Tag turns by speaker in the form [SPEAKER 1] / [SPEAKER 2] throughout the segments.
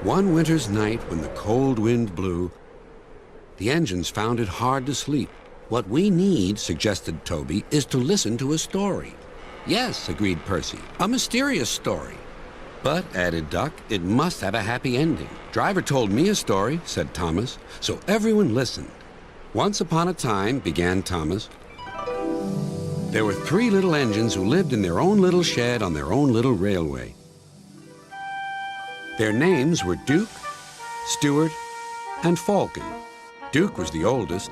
[SPEAKER 1] One winter's night when the cold wind blew, the engines found it hard to sleep. What we need, suggested Toby, is to listen to a story. Yes, agreed Percy, a mysterious story. But, added Duck, it must have a happy ending. Driver told me a story, said Thomas, so everyone listened. Once upon a time, began Thomas, there were 3 little engines who lived in their own little shed on their own little railway. Their names were Duke, Stuart, and Falcon. Duke was the oldest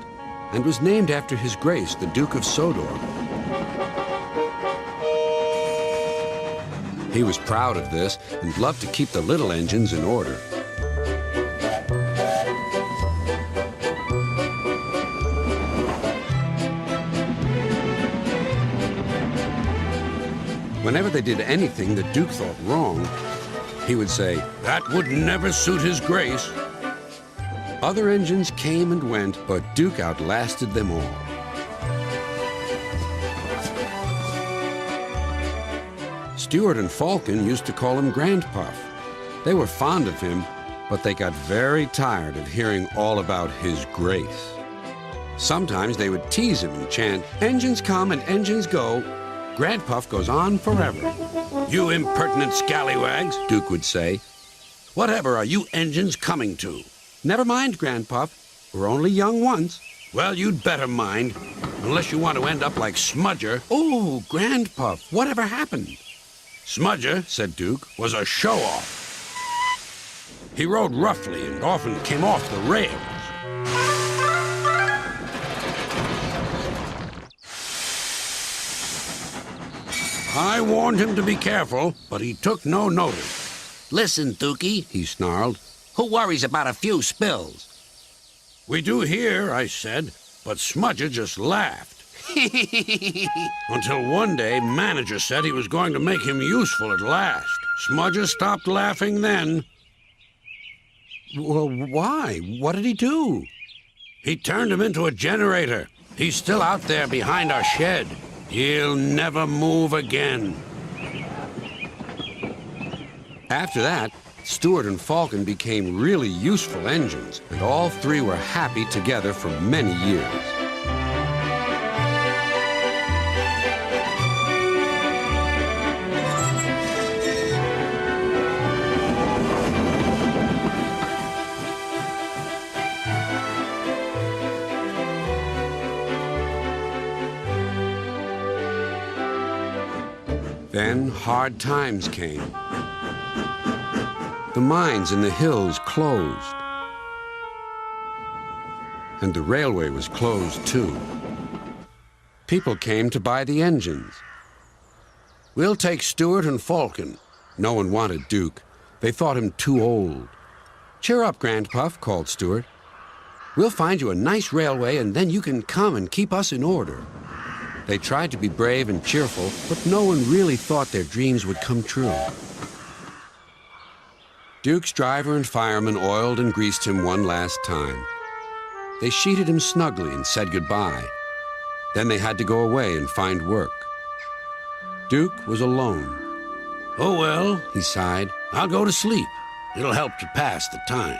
[SPEAKER 1] and was named after his grace, the Duke of Sodor. He was proud of this and loved to keep the little engines in order. Whenever they did anything the Duke thought wrong, he would say, "That would never suit his grace." Other engines came and went, but Duke outlasted them all. Stuart and Falcon used to call him GrandPuff. They were fond of him, but they got very tired of hearing all about his grace. Sometimes they would tease him and chant, "Engines come and engines go. GrandPuff goes on forever." "You impertinent scallywags," Duke would say. "Whatever are you engines coming to?" "Never mind, GrandPuff. We're only young once." "Well, you'd better mind, unless you want to end up like Smudger." "Oh, GrandPuff, whatever happened?" "Smudger," said Duke, "was a show-off. He rode roughly and often came off the rails. I warned him to be careful, but he took no notice." "Listen, Dookie," he snarled. "Who worries about a few spills?" "We do here," I said, but Smudger just laughed. Until one day, manager said he was going to make him useful at last. Smudger stopped laughing then. "Well, why? What did he do?"
[SPEAKER 2] "He turned him into a generator. He's still out there behind our shed. He'll never move again."
[SPEAKER 1] After that, Stuart and Falcon became really useful engines, and all 3 were happy together for many years. Then hard times came. The mines in the hills closed, and the railway was closed too. People came to buy the engines.
[SPEAKER 2] "We'll take Stuart and Falcon."
[SPEAKER 1] No one wanted Duke. They thought him too old. "Cheer up, GrandPuff," called Stuart. "We'll find you a nice railway, and then you can come and keep us in order." They tried to be brave and cheerful, but no one really thought their dreams would come true. Duke's driver and fireman oiled and greased him one last time. They sheeted him snugly and said goodbye. Then they had to go away and find work. Duke was alone.
[SPEAKER 2] "Oh, well,"
[SPEAKER 1] he sighed,
[SPEAKER 2] "I'll go to sleep. It'll help to pass the time."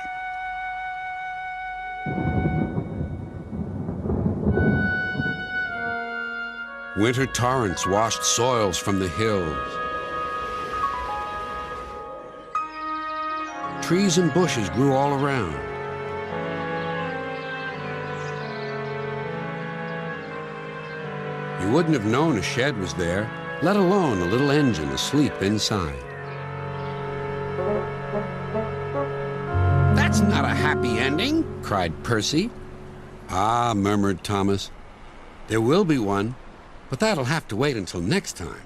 [SPEAKER 1] Winter torrents washed soils from the hills. Trees and bushes grew all around. You wouldn't have known a shed was there, let alone a little engine asleep inside.
[SPEAKER 2] "That's not a happy ending,"
[SPEAKER 1] cried Percy. "Ah," murmured Thomas, "there will be one, but that'll have to wait until next time."